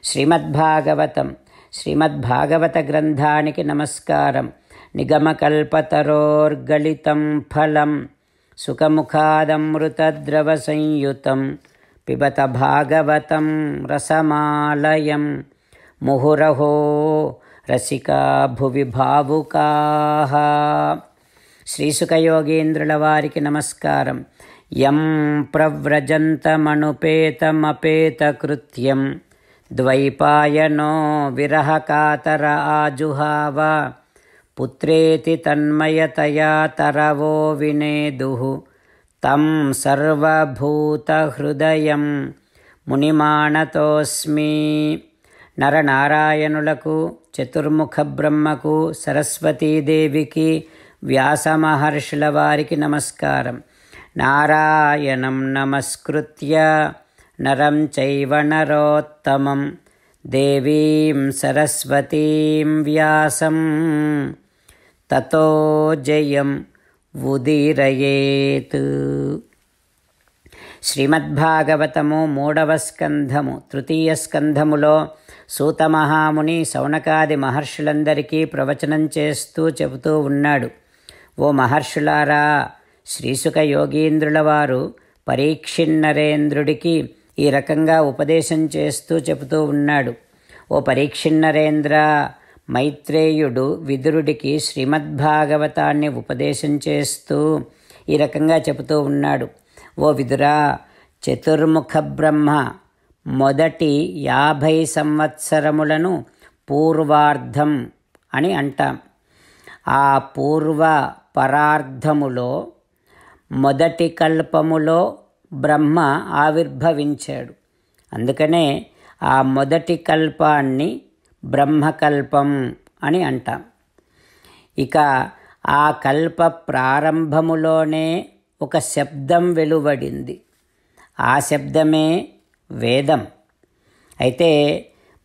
శ్రీమద్భాగవతం శ్రీమద్భాగవత గ్రంథానికి నమస్కారం. నిగమకల్పతరోర్గళితం ఫలం సుఖముఖాదమృతద్రవ సంయుతం పిబత భాగవతం రసమాలయం ముహురహో రసికా భువి భావుకాః. శ్రీసుఖయోగీంద్రుల వారికి నమస్కారం. యం ప్రవ్రజంతమనుపేతమపేతకృత్యం ద్వైపాయనో విరహకాతర ఆజుహావ పుత్రేతి తన్మయతయా తరవో వినేదుః తం సర్వభూతహృదయం మునిమానతోస్మి. నరనారాయణులకు, చతుర్ముఖ బ్రహ్మకు, సరస్వతీదేవికి, వ్యాసమహర్షుల వారికి నమస్కారం. నారాయణం నమస్కృత్య నరం చైవ నరోత్తమం దేవీం సరస్వతీం వ్యాసం తతో జయం ఉదీరయేత్. శ్రీమద్భాగవతము 3వ స్కంధము. తృతీయ స్కంధములో సూతమహాముని శౌనకాది మహర్షులందరికీ ప్రవచనం చేస్తూ చెబుతూ ఉన్నాడు. ఓ మహర్షులారా, శ్రీసుఖ యోగీంద్రుల వారు పరీక్షిన్నరేంద్రుడికి ఈ రకంగా ఉపదేశం చేస్తూ చెబుతూ ఉన్నాడు. ఓ పరీక్షిన్నరేంద్ర, మైత్రేయుడు విదురుడికి శ్రీమద్భాగవతాన్ని ఉపదేశం చేస్తూ ఈ రకంగా చెబుతూ ఉన్నాడు. ఓ విదురా, చతుర్ముఖ బ్రహ్మ మొదటి 50 సంవత్సరములను పూర్వార్ధం అని అంటాం. ఆ పూర్వ పరార్ధములో మొదటి కల్పములో బ్రహ్మ ఆవిర్భవించాడు. అందుకనే ఆ మొదటి కల్పాన్ని బ్రహ్మకల్పం అని అంటాం. ఇక ఆ కల్ప ప్రారంభములోనే ఒక శబ్దం వెలువడింది. ఆ శబ్దమే వేదం. అయితే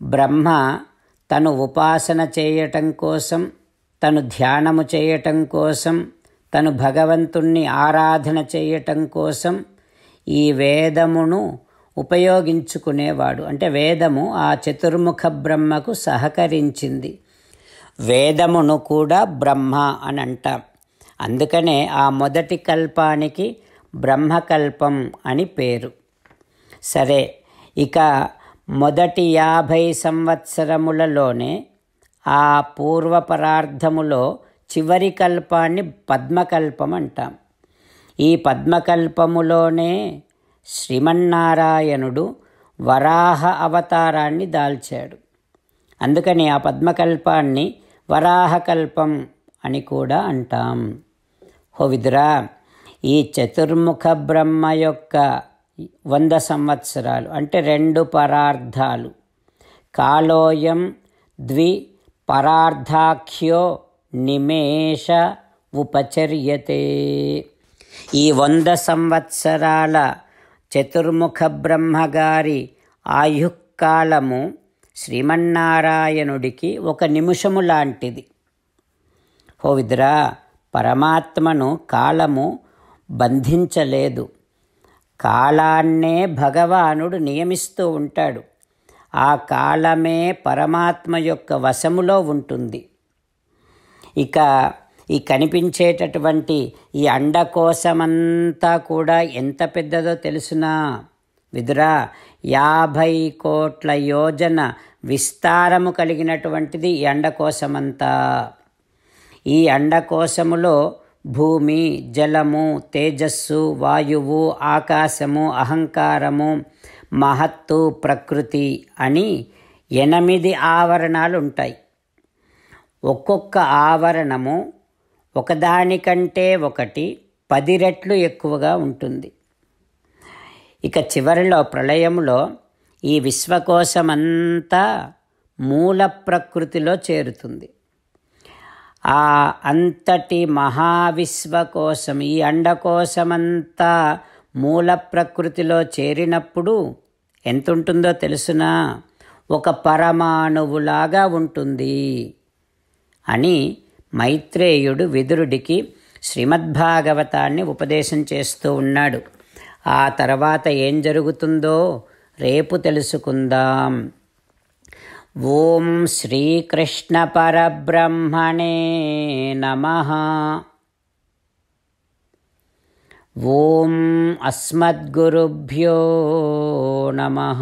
బ్రహ్మ తను ఉపాసన చేయటం కోసం, తను ధ్యానము చేయటం కోసం, తను భగవంతుణ్ణి ఆరాధన చేయటం కోసం ఈ వేదమును ఉపయోగించుకునేవాడు. అంటే వేదము ఆ చతుర్ముఖ బ్రహ్మకు సహకరించింది. వేదమును కూడా బ్రహ్మ అని అంటాం. అందుకనే ఆ మొదటి కల్పానికి బ్రహ్మకల్పం అని పేరు. సరే, ఇక మొదటి 50 సంవత్సరములలోనే ఆ పూర్వపరార్ధములో చివరి కల్పాన్ని పద్మకల్పం అంటాం. ఈ పద్మకల్పములోనే శ్రీమన్నారాయణుడు వరాహ అవతారాన్ని దాల్చాడు. అందుకని ఆ పద్మకల్పాన్ని వరాహకల్పం అని కూడా అంటాం. హో విదురా, ఈ చతుర్ముఖ బ్రహ్మ యొక్క 100 సంవత్సరాలు అంటే 2 పరార్ధాలు. కాలోయం ద్వి పరార్ధాఖ్యో నిమేష ఉపచర్యతే. ఈ 100 సంవత్సరాల చతుర్ముఖ బ్రహ్మగారి ఆయుఃకాలము శ్రీమన్నారాయణుడికి 1 నిమిషము లాంటిది. ఓ విదురా, పరమాత్మను కాలము బంధించలేదు. కాలాన్నే భగవానుడు నియమిస్తూ ఉంటాడు. ఆ కాలమే పరమాత్మ యొక్క వశములో ఉంటుంది. ఇక ఈ కనిపించేటటువంటి ఈ అండకోశమంతా కూడా ఎంత పెద్దదో తెలుసునా విదురా? 50 కోట్ల యోజన విస్తారము కలిగినటువంటిది ఈ అండకోశమంతా. ఈ అండకోశములో భూమి, జలము, తేజస్సు, వాయువు, ఆకాశము, అహంకారము, మహత్తు, ప్రకృతి అని 8 ఆవరణాలు ఉంటాయి. ఒక్కొక్క ఆవరణము ఒకదానికంటే ఒకటి 10 రెట్లు ఎక్కువగా ఉంటుంది. ఇక చివరిలో ప్రళయములో ఈ విశ్వకోశమంతా మూల ప్రకృతిలో చేరుతుంది. ఆ అంతటి మహావిశ్వకోశం, ఈ అండకోశమంతా మూల ప్రకృతిలో చేరినప్పుడు ఎంత ఉంటుందో తెలుసునా? ఒక పరమాణువులాగా ఉంటుంది అని మైత్రేయుడు విదురుడికి శ్రీమద్భాగవతాన్ని ఉపదేశం చేస్తూ ఉన్నాడు. ఆ తర్వాత ఏం జరుగుతుందో రేపు తెలుసుకుందాం. ఓం శ్రీకృష్ణ పరబ్రహ్మణే నమః. ఓం అస్మద్గురుభ్యో నమః.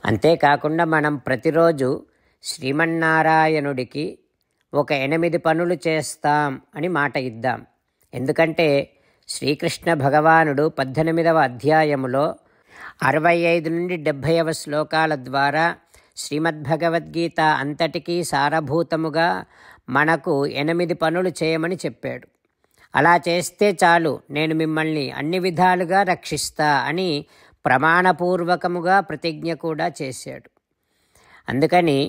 అంతేకాకుండా మనం ప్రతిరోజు శ్రీమన్నారాయణుడికి ఒక 8 పనులు చేస్తాం అని మాట ఇద్దాం. ఎందుకంటే శ్రీకృష్ణ భగవానుడు 18వ అధ్యాయములో 65 నుండి 70వ శ్లోకాల ద్వారా శ్రీమద్భగవద్గీత అంతటికీ సారభూతముగా మనకు 8 పనులు చేయమని చెప్పాడు. అలా చేస్తే చాలు, నేను మిమ్మల్ని అన్ని విధాలుగా రక్షిస్తా అని ప్రమాణపూర్వకముగా ప్రతిజ్ఞ కూడా చేశాడు. అందుకని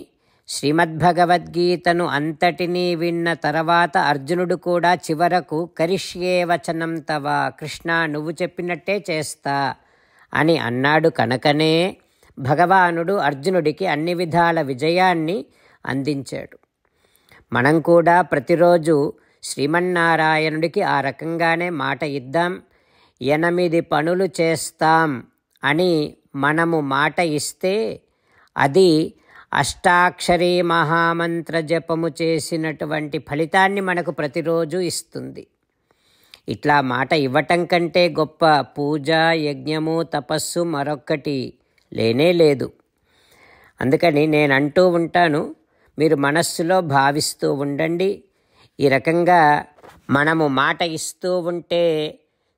శ్రీమద్భగవద్గీతను అంతటినీ విన్న తర్వాత అర్జునుడు కూడా చివరకు కరిష్యే వచనం తవ, కృష్ణ నువ్వు చెప్పినట్టే చేస్తా అని అన్నాడు. కనుకనే భగవానుడు అర్జునుడికి అన్ని విధాల విజయాన్ని అందించాడు. మనం కూడా ప్రతిరోజు శ్రీమన్నారాయణుడికి ఆ రకంగానే మాట ఇద్దాం. 8 పనులు చేస్తాం అని మనము మాట ఇస్తే అది అష్టాక్షరీ మహామంత్ర జపము చేసినటువంటి ఫలితాన్ని మనకు ప్రతిరోజు ఇస్తుంది. ఇట్లా మాట ఇవ్వటం కంటే గొప్ప పూజ, యజ్ఞము, తపస్సు మరొక్కటి లేనే లేదు. అందుకని నేను అంటూ ఉంటాను, మీరు మనస్సులో భావిస్తూ ఉండండి. ఈ రకంగా మనము మాట ఇస్తూ ఉంటే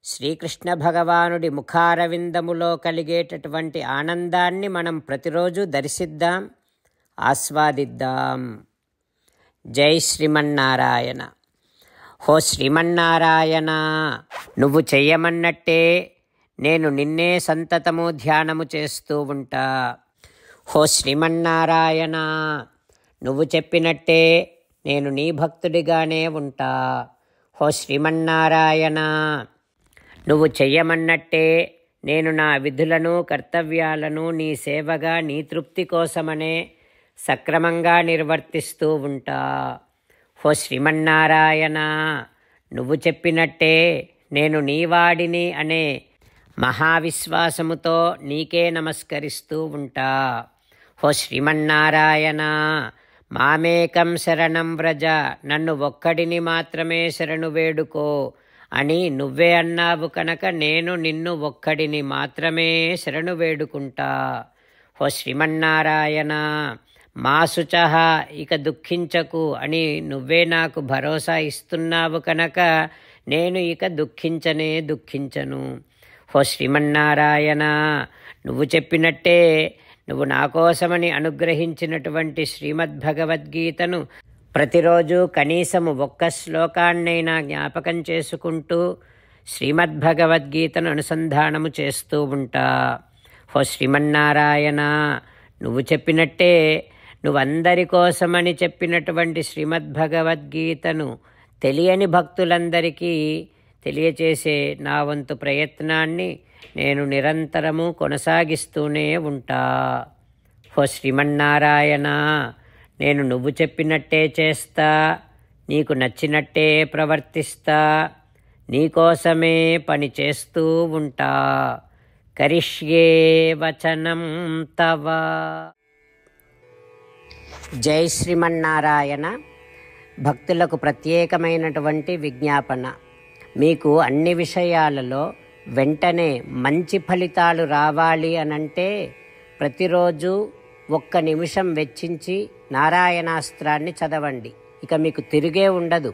శ్రీకృష్ణ భగవానుడి ముఖారవిందములో కలిగేటటువంటి ఆనందాన్ని మనం ప్రతిరోజు దర్శిద్దాం, ఆస్వాదిద్దాం. జై శ్రీమన్నారాయణ. హో శ్రీమన్నారాయణ, నువ్వు చెయ్యమన్నట్టే నేను నిన్నే సంతతము ధ్యానము చేస్తూ ఉంటా. హో శ్రీమన్నారాయణ, నువ్వు చెప్పినట్టే నేను నీ భక్తుడిగానే ఉంటా. హో శ్రీమన్నారాయణ, నువ్వు చెయ్యమన్నట్టే నేను నా విధులను, కర్తవ్యాలను నీ సేవగా, నీ తృప్తి కోసమనే సక్రమంగా నిర్వర్తిస్తూ ఉంటా. హో శ్రీమన్నారాయణ, నువ్వు చెప్పినట్టే నేను నీవాడిని అనే మహావిశ్వాసముతో నీకే నమస్కరిస్తూ ఉంటా. హో శ్రీమన్నారాయణ, మామేకం శరణం వ్రజ, నన్ను ఒక్కడిని మాత్రమే శరణు వేడుకో అని నువ్వే అన్నావు కనుక నేను నిన్ను ఒక్కడిని మాత్రమే శరణు వేడుకుంటా. హో శ్రీమన్నారాయణ, మా శుచః, ఇక దుఃఖించకు అని నువ్వే నాకు భరోసా ఇస్తున్నావు కనుక నేను ఇక దుఃఖించను. హో శ్రీమన్నారాయణ, నువ్వు చెప్పినట్టే నువ్వు నా కోసమని అనుగ్రహించినటువంటి శ్రీమద్భగవద్గీతను ప్రతిరోజు కనీసము 1 శ్లోకాన్నైనా జ్ఞాపకం చేసుకుంటూ శ్రీమద్భగవద్గీతను అనుసంధానము చేస్తూ ఉంటా. హో శ్రీమన్నారాయణ, నువ్వు చెప్పినట్టే నువ్వందరి కోసమని చెప్పినటువంటి శ్రీమద్భగవద్గీతను తెలియని భక్తులందరికీ తెలియచేసే నా వంతు ప్రయత్నాన్ని నేను నిరంతరము కొనసాగిస్తూనే ఉంటా. హో శ్రీమన్నారాయణ, నేను నువ్వు చెప్పినట్టే చేస్తా, నీకు నచ్చినట్టే ప్రవర్తిస్తా, నీకోసమే పని చేస్తూ ఉంటా. కరిష్యే వచనం తవ. జై శ్రీమన్నారాయణ. భక్తులకు ప్రత్యేకమైనటువంటి విజ్ఞాపన. మీకు అన్ని విషయాలలో వెంటనే మంచి ఫలితాలు రావాలి అనంటే ప్రతిరోజు 1 నిమిషం వెచ్చించి నారాయణాస్త్రాన్ని చదవండి. ఇక మీకు తిరిగే ఉండదు.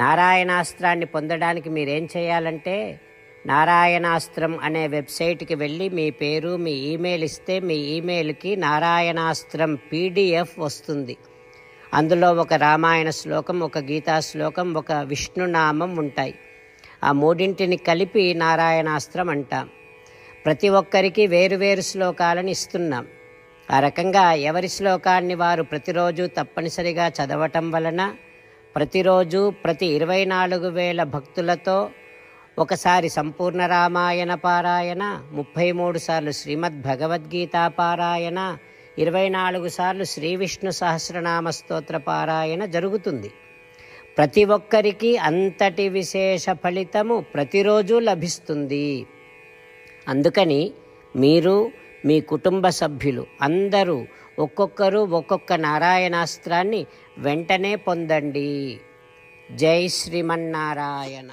నారాయణాస్త్రాన్ని పొందడానికి మీరేం చేయాలంటే నారాయణాస్త్రం అనే వెబ్సైట్కి వెళ్ళి మీ పేరు, మీ ఈమెయిల్ ఇస్తే మీ ఈమెయిల్కి నారాయణాస్త్రం PDF వస్తుంది. అందులో ఒక రామాయణ శ్లోకం, ఒక గీతా శ్లోకం, ఒక విష్ణునామం ఉంటాయి. ఆ 3ంటిని కలిపి నారాయణాస్త్రం అంటాం. ప్రతి ఒక్కరికి వేరువేరు శ్లోకాలను ఇస్తున్నాం. ఆ రకంగా ఎవరి శ్లోకాన్ని వారు ప్రతిరోజు తప్పనిసరిగా చదవటం వలన ప్రతిరోజు ప్రతి 24,000 భక్తులతో ఒకసారి సంపూర్ణ రామాయణ పారాయణ, 33 సార్లు శ్రీమద్భగవద్గీత పారాయణ, 24 సార్లు శ్రీ విష్ణు సహస్రనామ స్తోత్ర పారాయణ జరుగుతుంది. ప్రతి ఒక్కరికి అంతటి విశేష ఫలితము ప్రతిరోజు లభిస్తుంది. అందుకని మీరు మీ కుటుంబ సభ్యులు అందరూ ఒక్కొక్కరు ఒక్కొక్క నారాయణాస్త్రాన్ని వెంటనే పొందండి. జై శ్రీమన్నారాయణ.